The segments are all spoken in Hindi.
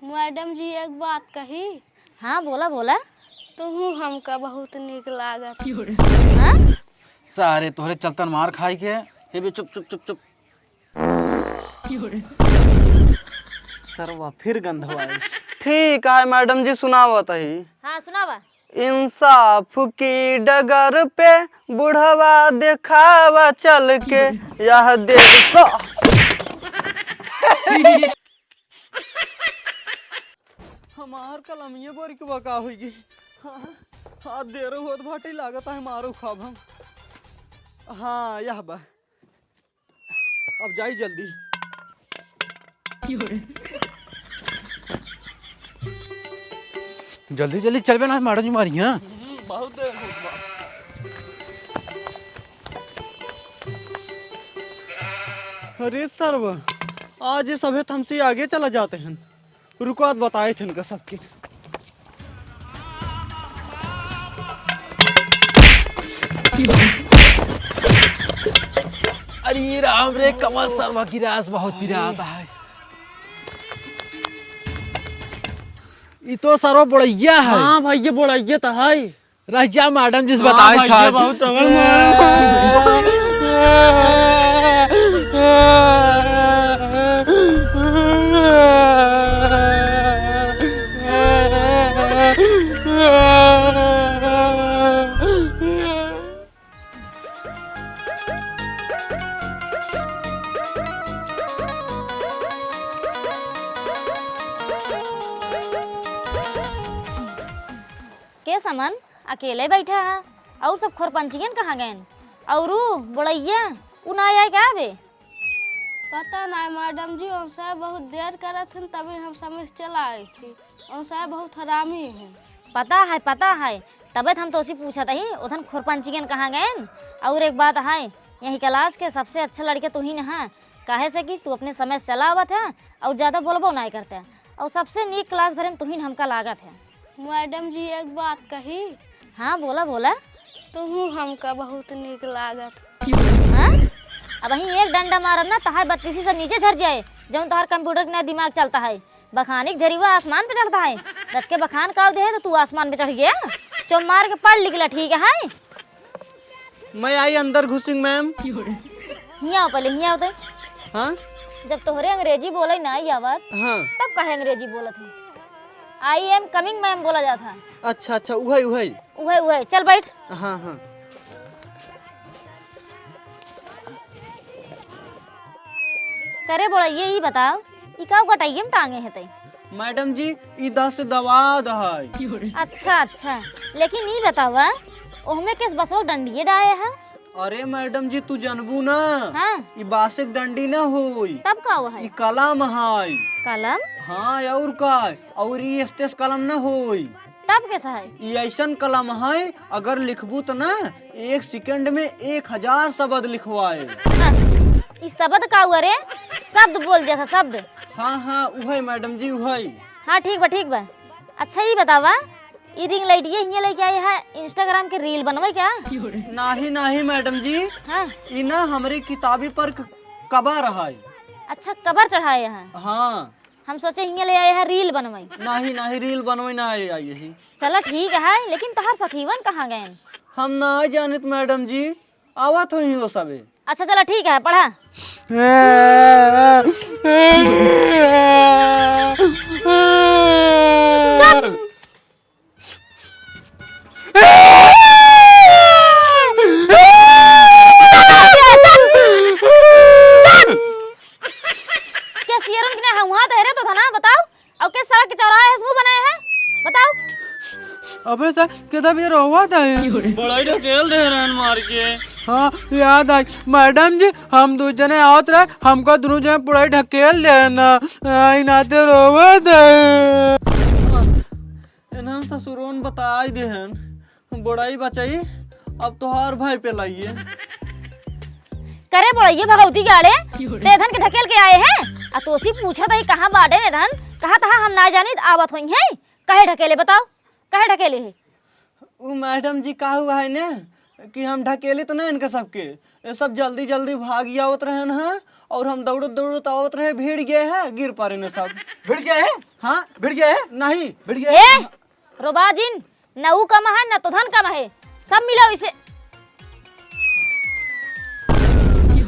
मैडम जी एक बात कही। हाँ बोला बोला। तुम हमका बहुत निक लागत। हाँ? सारे तोहरे चलतन मार खाई के हे बे चुप चुप चुप चुप। सरवा फिर गंधवा ठीक है मैडम जी सुनावत ही। हाँ सुनावा। इंसाफ की डगर पे बुढ़वा दिखावा चल के यह देखो। हमार कलमिया बोरी के बका होगी। हाँ देर होत भाटी लागत है मारो खाब हम। हाँ यह बा अब जाई जल्दी। जल्दी जल्दी चल बे ना मैडम जी मारी। हाँ बहुत देर होत बा। अरे सर्व आज ये सभे हमसे आगे चला जाते हैं। रुको आज बताए थे इनका सबके। अरे राम रे कमल शर्मा की रास बहुत पिराता है। ये तो सर्व बड़ैया है। हाँ भाई ये बोला तो है। राजा मैडम जिस बताए था बहुत के समन अकेले बैठा है और सब खोरपंचियन कहाँ गए और बड़ैया उ ना आए क्या बे? पता नहीं मैडम जी हमसे बहुत देर करत हन तभी हम समय से चला आई थी। हमसे बहुत हरामी है। पता है तबे हम तो उसी पूछा था ही उधन खोरपंचियन कहाँ गए। और एक बात है यही क्लास के सबसे अच्छा लड़के तू ही ना। काहे से कि तू अपने समय से चला आवत है और ज़्यादा बोलबो नहीं करते और सबसे नीक क्लास भरे में तू ही हमका लागत है। मैडम जी एक बात कही। हाँ बोला बोला। तुम हमका बहुत निक लागत। हाँ? अब वहीं एक डंडा मारब ना तहार बत्तीसी से नीचे झर जाए जब तोहर कंप्यूटर के नया दिमाग चलता है। बखानिक धरीवा आसमान पे चढ़ता है। रच के बखान काव दे तो तू आसमान पे चढ़ गया। चुप मार के पढ़ लिख ला ठीक है। मैं आई अंदर घुसिंग मैम। हिया पहले हिया होते। हाँ जब तोहरे अंग्रेजी बोले ना आवत हाँ तब कहे अंग्रेजी बोलत है। आई एम कमिंग मैम बोला जाता है। अच्छा अच्छा उहै उहै। उहे चल बैठ। हाँ हाँ करे बोला ये बताओ ई का गटाइए में टांगे है तई। मैडम जी ई 10 दवा है। अच्छा लेकिन ई बतावा ओहमे किस बसवा डंडिए डाए है। अरे मैडम जी तू जानबू ना। हाँ ई बासिक डंडी ना होई। तब का हुआ है ई कलम है। कलम। हाँ और का और ई स्टेस कलम ना होई। तब कैसा है ई ऐसन कलम है अगर लिखबू तो ना 1 सेकंड में 1000 शब्द लिखवाए। हाँ, ई शब्द का हुआ रे शब्द बोल जैसा शब्द। हाँ हाँ उहै मैडम जी उहै। हाँ ठीक बा। अच्छा ये बतावा ई रिंग लाइट ये हिया लेके आए है इंस्टाग्राम के रील बनवे क्या? नहीं मैडम जी हाँ ई ना हमारी किताबी पर कबर है। अच्छा कबर चढ़ाए हैं। हाँ हम सोचे हिया ले आए हैं रील बनवाई। नहीं रील बनवे ना आई यही। चला ठीक है लेकिन तोहर सखीवन कहाँ गए? हम ना जानत मैडम जी आवत हुई हो सबे। अच्छा चला ठीक है पढ़ा। क्या सियरन के ने वहाँ धैर्य तो था ना बताओ और किस सड़क के चौराहे मुंह बनाए हैं बताओ। अबे सर किधर भी रोवा था। बड़ा ढकेल दे रहन मार के। हाँ याद आई मैडम जी हम दो जने आवत रहे हमको दोनों जने पूरा ढकेल देना नाते रोवा था। इन्हां ससुरोन बताई देहन बड़ाई बचाई अब तोहार भाई पे लाइए। करे बड़ाइए भगवती के आड़े तेधन के ढकेल के आए हैं आ तोसी पूछा था कहाँ बाड़े नेधन कहा था हम ना जानी आवत हुई हैं कहे ढकेले बताओ कहे ढकेले है। वो मैडम जी का हुआ है ने कि हम ढकेली तो नहीं इनके सबके, ये सब जल्दी जल्दी भाग आवत रहे हैं और हम दौड़त दौड़त आवत रहे, भीड़ गए है, गिर पा रहे सब। भिड़ गया है? हाँ भिड़ गया है? नहीं भिड़ गया है? ए रोबाजिन, न ऊ कम है न तो धन कम है, सब मिलाओ इसे।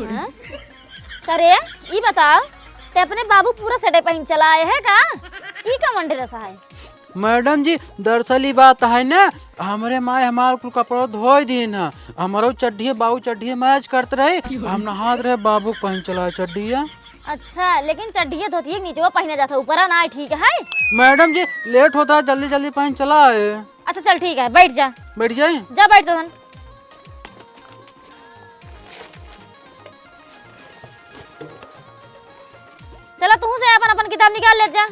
हाँ? करे ई बताओ ते अपने बाबू पूरा सड़े पहन चला आए है का? ई का मंडे रसा है? मैडम जी दरअसल ही बात है ना, हमारे माए हमारे कुल कपड़ा धो दिन है, हमारो चड्ढी बाबू चड्ढी मैच करते रहे, हम नहात रहे बाबू पहन चला चड्ढिया। अच्छा लेकिन चड्ढिया धोती नीचे पहने जाता ऊपर ना, ठीक है? मैडम जी लेट होता है, जल्दी जल्दी पहन चला है। अच्छा चल ठीक है, बैठ जा। बैठ जाए? जा बैठ दो धन। चला तू से अपन अपन किताब निकाल ले जा।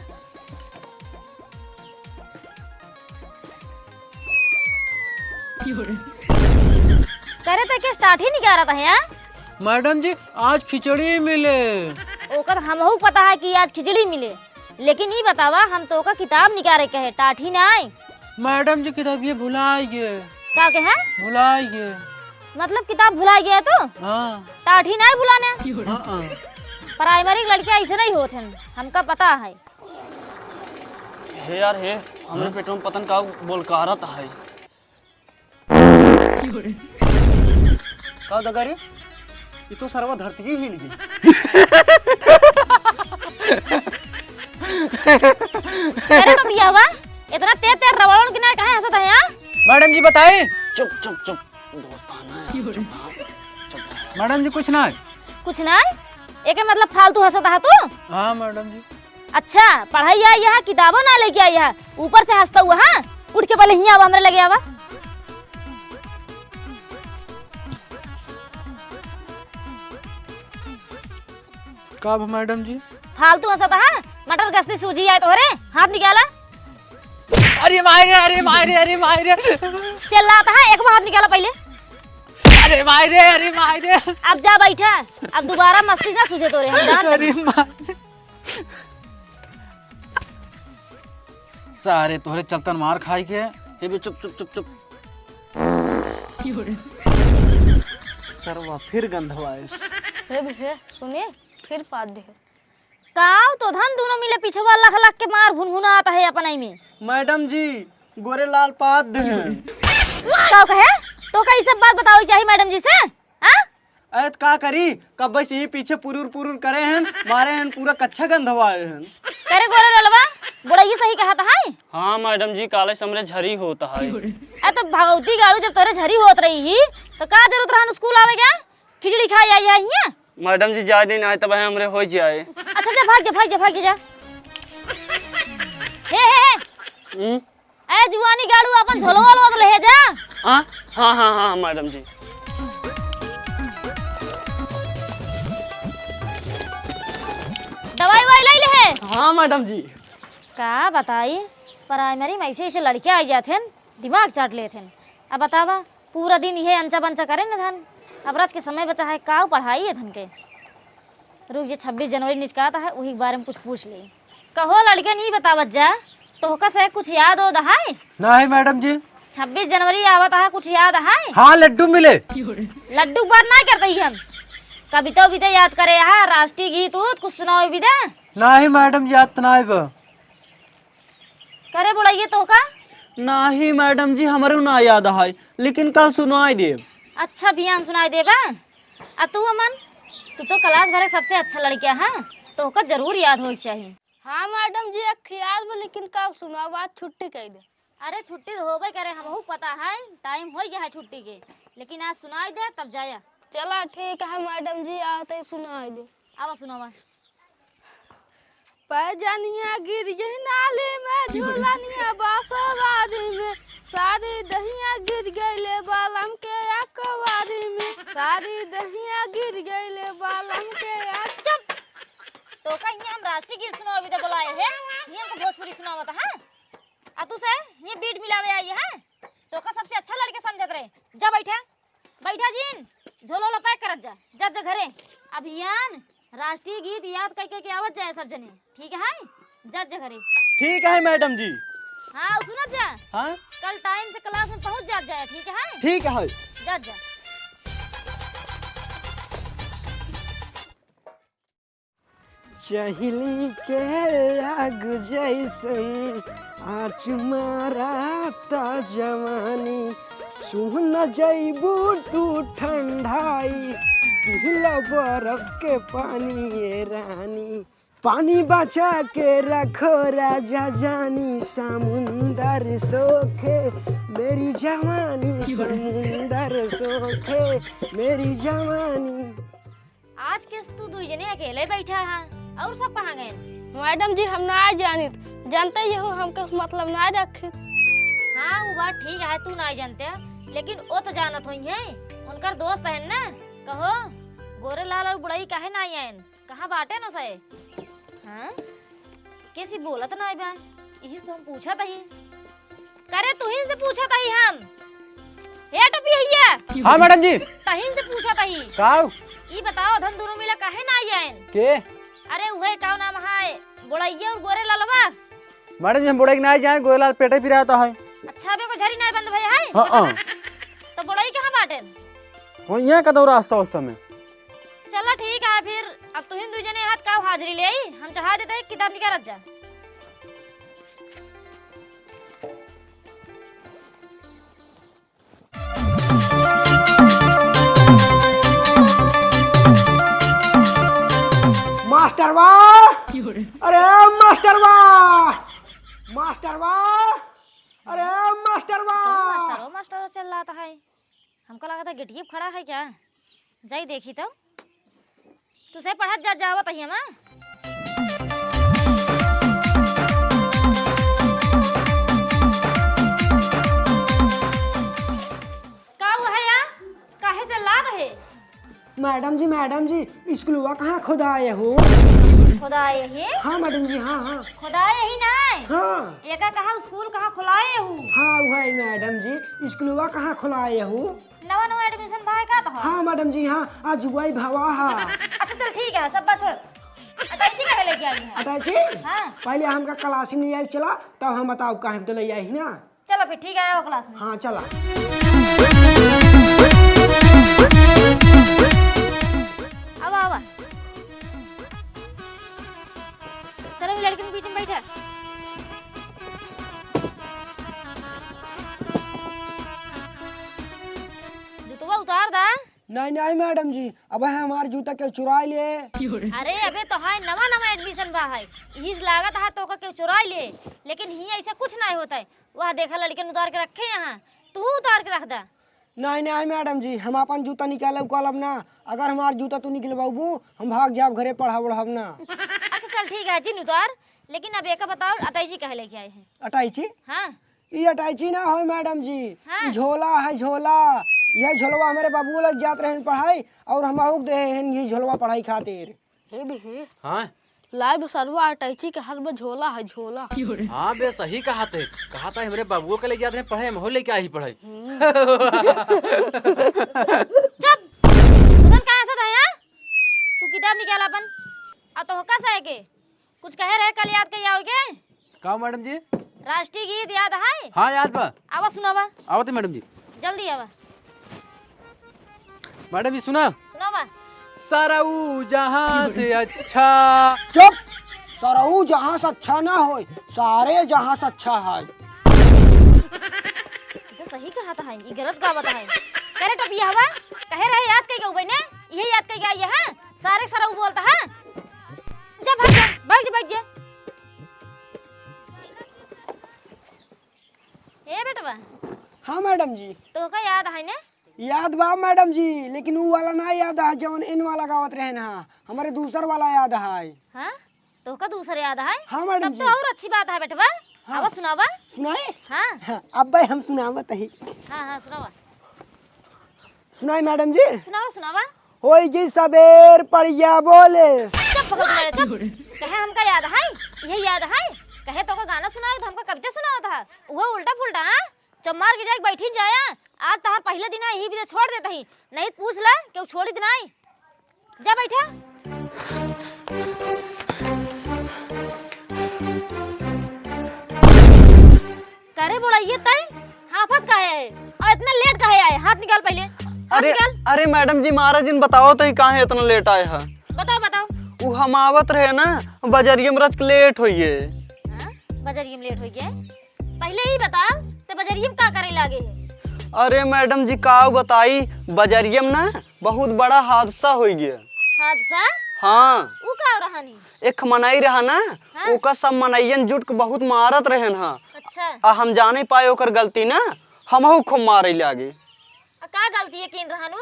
करे तो क्या स्टार्ट ही नहीं कर रहा था यार? मैडम जी आज खिचड़ी मिले। ओकर हमहू पता है कि आज खिचड़ी मिले, लेकिन ये बतावा हम तो का किताब निकाले कहे टाठी ना आई। मैडम जी किताब ये भुलाइए। का के है? भुलाइए। मतलब किताब भुला गया तो? हाँ टाठी ना भुलाने। हाँ। प्राइमरी लड़के ऐसे नहीं होते हैं, हमका पता है। हे यार हे, हमें पेट्रोल पतन का बोल का रहा है का दगारी, ये तो सर्व धरती ही हिल गई। अरे तो बिया हुआ इतना तेज तेज रबड़ों के ना कहां हंसत है यार? मैडम जी बताइए। चुप चुप चुप, दोस्ताना है, चुप। मैडम जी कुछ ना है। कुछ ना एक मतलब फालतू हंसत है तू? हाँ मैडम जी। अच्छा पढ़ाई आई है, किताबों ना लेके आई है, ऊपर से हंसता हुआ। हाँ उठ के पहले हिया हमरे लगे आवा। कब मैडम जी? फालतू हंसता है, मटर गश्ती सूजी आए तोहरे, हाथ निकाला। अरे मायरे अरे मायरे अरे मायरे। चिल्लाता है, एक बार हाथ निकाला पहले। अरे मायरे अरे मायरे। अब जा बैठा, अब दोबारा मस्ती ना सूझे तोरे, हम जान अरे मायरे। सारे तोहरे चलतन मार खाई के। ये भी चुप चुप चुप चुप। सर्वा फिर गंधवाए। भैया सुनिए फिर बात दे। काव तो धन दोनों मिले पीछे वाला लख के मार भुनभुना आता है अपन में। मैडम जी गोरे लाल पात दे। काव कहे तो कई सब बात बताओ चाहिए मैडम जी से। हां ऐत का करी, कब बस यही पीछे पुरुर पुरुर करे हैं, मारे हैं, पूरा कच्चा गंधवाए हैं। करे गोरे ललवा बड़ा ये सही कहता है। हाँ मैडम जी काले समरे झरी होता है। ए तो भगवती गाड़ू जब तोरे झरी होत रही ही तो का जरूरत रहन स्कूल आवे क्या? खिचड़ी खाई आई है हिया। मैडम जी जाए दिन आए तब हमरे हो जाए। अच्छा जा भाग जा भाग जा भाग जा। हे ए जुआनी गाड़ू अपन झोलवा लो ले जा। हाँ हाँ हाँ हाँ मैडम जी। दवाई वाई लाई ले है? हाँ मैडम जी। का बताई प्राइमरी में ऐसे ऐसे लड़के आ जाते हैं, दिमाग चाट लेते हैं। अब बतावा पूरा दिन ये अंचा बंचा करे ना धन, अब रात के समय बचा है, का पढ़ाई है धन के। रुक जे 26 जनवरी निचकाता है, वही के बारे में कुछ पूछ ले। कहो लड़के नहीं बतावत जा तो से कुछ याद हो दहाई? नहीं मैडम जी। 26 जनवरी आवत है, कुछ याद है? हाँ लड्डू मिले। लड्डू बात ना करते ही हम, कविता विता याद करे है, राष्ट्रीय गीत उत कुछ सुनाओ विदा? नहीं मैडम जी याद नहीं बा। करे बोलाइए तो का? नहीं मैडम जी हमारे ना याद है, लेकिन कल सुनाई दे। अच्छा बियान सुनाई देबा। आ तू अमन, तू तो क्लास भर सबसे अच्छा लड़किया है, तो का जरूर याद होना चाहिए। हाँ मैडम जी एक ख्याल बा, लेकिन कल सुना बात छुट्टी कह दे। अरे छुट्टी तो होबे करे, हमहू पता है टाइम हो गया है छुट्टी के, लेकिन आज सुनाई दे तब जाया। चला ठीक है मैडम जी आते ही सुनाई दे। आवा सुनावा। पैजनिया गिर गई नाली में, झूलनिया बांसवारी में, सारी दहिया गिर गईले बालम के अकवारी में, सारी दहिया गिर गईले बालम के चुप। तो का ये हम राष्ट्रीय गीत सुनावे विदा बुलाए है, ये तो भोजपुरी सुनावत है। आ तू से ये बीट मिलावे आई है, तो का सबसे अच्छा लड़के समझत रहे। जा बैठा बैठा जीन, झोलो लो पैक करत जा, जा जा घरे। अभियान राष्ट्रीय गीत याद करके के आवत जाए सब जने, ठीक है? जा जा घरे। ठीक है मैडम जी। हाँ सुनत जा। हाँ कल टाइम से क्लास में पहुंच जाए, ठीक है? ठीक है। जा जा। चहली के आग जैसन आँच माराता जवानी, सुन जैबू तू ठंडाई पिघला बर्फ के पानी ये रानी। पानी बचा के रखो राजा जानी, समुंदर सोखे मेरी जवानी, समुंदर सोखे मेरी जवानी। आज के तू दू जने अकेले बैठा है और सब कहाँ गए? मैडम जी हम ना जानित, जानते ही हो हमके मतलब ना रखे। हाँ वो बात ठीक है, तू नहीं जानते लेकिन वो तो जानत हुई है, उनकर दोस्त है ना। कहो गोरे लाल और बुढ़ाई काहे ना आयन, कहाँ बाटे न सहे? हाँ कैसी बोलत ना बा, यही तो हम पूछा था ही। करे तुहिन से पूछा था ही हम। हे टपी भैया। हाँ मैडम जी। तहिन से पूछा था ही। काऊ ई बताओ धन दोनों मिला काहे ना आयन? के अरे उहे काऊ नाम है बुढ़ाइया और गोरे लालवा। मैडम जी हम बुढ़ाई के ना जाए, गोरेलाल पेटे फिराता है। अच्छा बे को झरी ना बंद भैया है। हाँ तो बुढ़ाई कहाँ बाटे? वो यहाँ का दो रास्ता उस्ता में। चलो ठीक है फिर, अब तुहिन दू जने हाथ का हाजिरी ले आई, हम चढ़ा देते हैं किताब निकाल जा। मास्टर वाह, अरे मास्टर वाह, मास्टर वाह, अरे मास्टर वाह। मास्टर चल रहा था है, हमको लगा था गेटिए खड़ा है क्या, जाई देखी तो तुझे पढ़त जा जावत है ना। का हुआ है यार, काहे चल रहा है? मैडम जी स्कूलवा कहाँ खुदाए हो? खुदा यही? हाँ मैडम जी, हाँ हाँ खुदा यही ना। हाँ ये का कहा स्कूल कहाँ खुलाए हूँ? हाँ वही मैडम जी, स्कूलवा कहाँ खुलाए हो? नवा नवा एडमिशन भाई का तो है। हाँ मैडम जी, हाँ आज जुआई भावा हाँ। अच्छा चल ठीक है, सब बात छोड़। अटैची का लेके आई है? अटैची? हाँ पहले हमका क्लास में आई चला, तब हम बताओ कहाँ तो ले आई ना। चलो फिर ठीक है, आओ क्लास में। हाँ चला। अब आवा, चलो लड़के में बीच में बैठा। जूतवा उतार दा। नहीं नहीं मैडम जी, अब है हमारे जूता के चुरा लिए। अरे अबे तो है नवा नवा एडमिशन बा है, इस लागत है तो के चुरा ले, लेकिन ही ऐसा कुछ नहीं होता है। वह देखा लड़के उतार के रखे यहाँ, तू उतार के रख दा। नहीं नहीं मैडम जी, हम अपन जूता निकाले कलब ना, अगर हमार जूता तू निकलवाबू हम भाग जाब घरे पढ़ा बढ़ाब ना। अच्छा चल ठीक है जिन उतार, लेकिन अब एक बताओ अटैची कहे लेके आए हैं? अटैची? हाँ ये अटैची ना हो मैडम जी, हाँ। ई झोला है झोला। यह झोलवा हमारे बाबू लग जात रहे पढ़ाई और हमारे दे हैं ये झोलवा पढ़ाई खातिर। हे भी हाँ लाइव सरवा अटैची के हर में झोला है झोला। हाँ बे सही कहा थे हमारे बाबुओं के ले जाते हैं पढ़ाई, मोह लेके आई पढ़ाई। चुप, उधर कहाँ से था यार? तू किताब निकाल अपन, अब तो होका से के कुछ कहे रहे कल याद कर आओगे? का मैडम जी? राष्ट्रीय गीत याद है? हाँ याद बा। आवा सुनावा, आवते मैडम जी। जल्दी आवा मैडम जी सुना। सुनावा। सरऊ जहाँ से अच्छा। चुप, सरऊ जहाँ से अच्छा ना हो, सारे जहाँ से अच्छा है। तो सही कहा था, ये गलत कहा बता है। करे टपिया हवा कहे रहे याद कई गऊ बने, यही याद कई गई है, सारे सरऊ बोलता है। जा भाग जा, भाग जा, भाग जा। ए बेटवा। हाँ मैडम जी। तो का याद है ना? याद बा मैडम जी, लेकिन वो वाला ना याद है जवन इन वाला गावत रहे ना, हमारे दूसर वाला याद है। हाँ तो का दूसरे याद है? हाँ मैडम तब जी। तो और अच्छी बात है बेटवा। हाँ। आवा सुनावा। सुनाए? हाँ हाँ अब भाई हम सुनावत ही। हाँ हाँ सुनावा। सुनाए मैडम जी? सुनावा सुनावा। होई जी सबेर पड़िया बोले। चुप पकड़ मेरे चुप। कहे हमका याद है, यही याद है। कहे तो का गाना सुनाए तो हमको कविता सुनाओ था, वो उल्टा पुल्टा। हाँ चमार के जाके बैठी जाया, आज तहार पहले दिन यही भी छोड़ देता ही, नहीं पूछ ला क्यों छोड़ी दिन आई। जा बैठा। करे बोला ये तय? आफत का है और इतना लेट का है आए? हाथ निकाल पहले, हाथ अरे निकाल। अरे मैडम जी महाराज जी बताओ तो कहाँ है इतना लेट आए हैं? बताओ बताओ। वो हम आवत रहे ना बजरिया में रच के लेट होइए। हाँ? बजरिया में लेट हो गया है? पहले ही बता ते बजरिया में का करे लागे है? अरे मैडम जी का बताई बजरिया में ना बहुत बड़ा हादसा हो गया। हादसा? हाँ वो का हो रहा नहीं? एक मनई रहा ना, हाँ? ओका सब मनैयन जुट के बहुत मारत रहे ना, अच्छा। आ हम जाने पाए ओकर गलती ना, हमहू खूब मारे लागे। का गलती है किन रहा नु?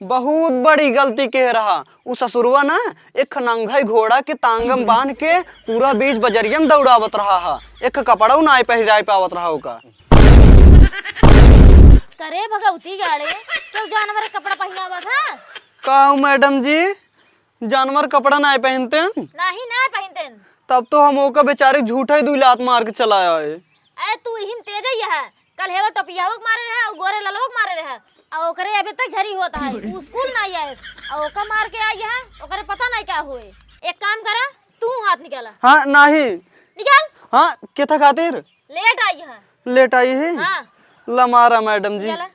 बहुत बड़ी गलती के रहा। उ ससुरवा ना एक नंगाई घोड़ा के तांगम बांध के पूरा बीच बजरिया में दौड़ावत रहा हा। एक कपड़ा ना पहिराई पावत रहा ओका। करे भगवती गाड़े क्यों जानवर कपड़ा पहनावा था? कहूँ मैडम जी जानवर कपड़ा ना पहनते नहीं ना पहनते। तब तो हम ओका बेचारे झूठा ही 2 लात मार के चलाया है। ए तू हिम तेज ही है। कल हेवा टपियावक मारे रहा और गोरे ललवक मारे रहा और ओकरे अभी तक झरी होता है। उ स्कूल नहीं आए और ओका मार के आई है, ओकरे पता नहीं क्या हुए। एक काम करा तू हाथ निकाला। हाँ नहीं निकाल। हाँ क्या खातिर लेट आई है। लेट आई है? हाँ लमारा मैडम जी। निकाला।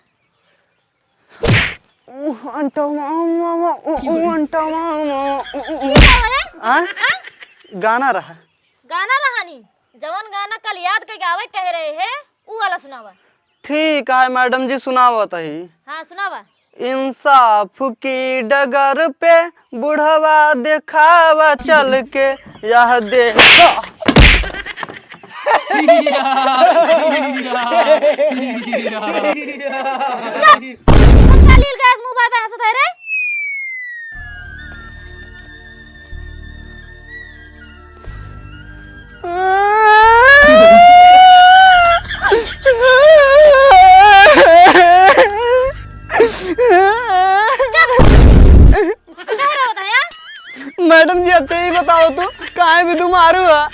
हाँ? गाना रहा। गाना रहानी जवन गाना कल याद के गावे कह रहे हैं उ वाला सुनावा। ठीक है मैडम जी सुनावत ही। हाँ सुनावा। इंसाफ की डगर पे बुढ़वा दिखावा चल के यह देखो। लील गैस मोबाइल पे हंसत है रे। मैडम जी अच्छे ही बताओ तो काहे भी तुम मारू है?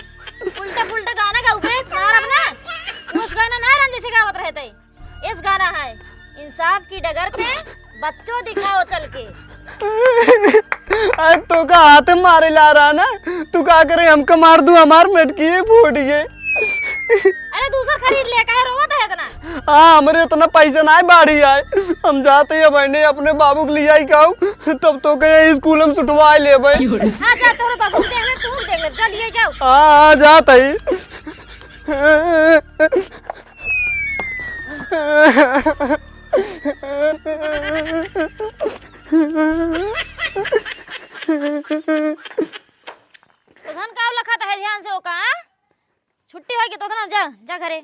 उल्टा पुल्टा गाना गाऊ पे मार अपना। उस गाना ना रंजे से गावत रहते। इस गाना है इंसाफ की डगर पे बच्चों दिखाओ चल के। अरे तो का हाथ मारे ला रहा ना, तू का करे हमको मार दूं, हमार मटकी फूट गए। अरे दूसरा खरीद ले काहे रोवत है इतना? हाँ हमारे इतना पैसा ना बाढ़ी आए, हम जाते हैं बहने अपने बाबू के लिए आई कहूँ तब तो कहे स्कूल में सुटवा ले भाई। हाँ जा तोरे बाबू देख ले, तू देख ले, चल ये जाओ। हाँ जाता ही। तो धन का लखा है ध्यान से ओका। हाँ? छुट्टी होगी तो धन जा जा घरे।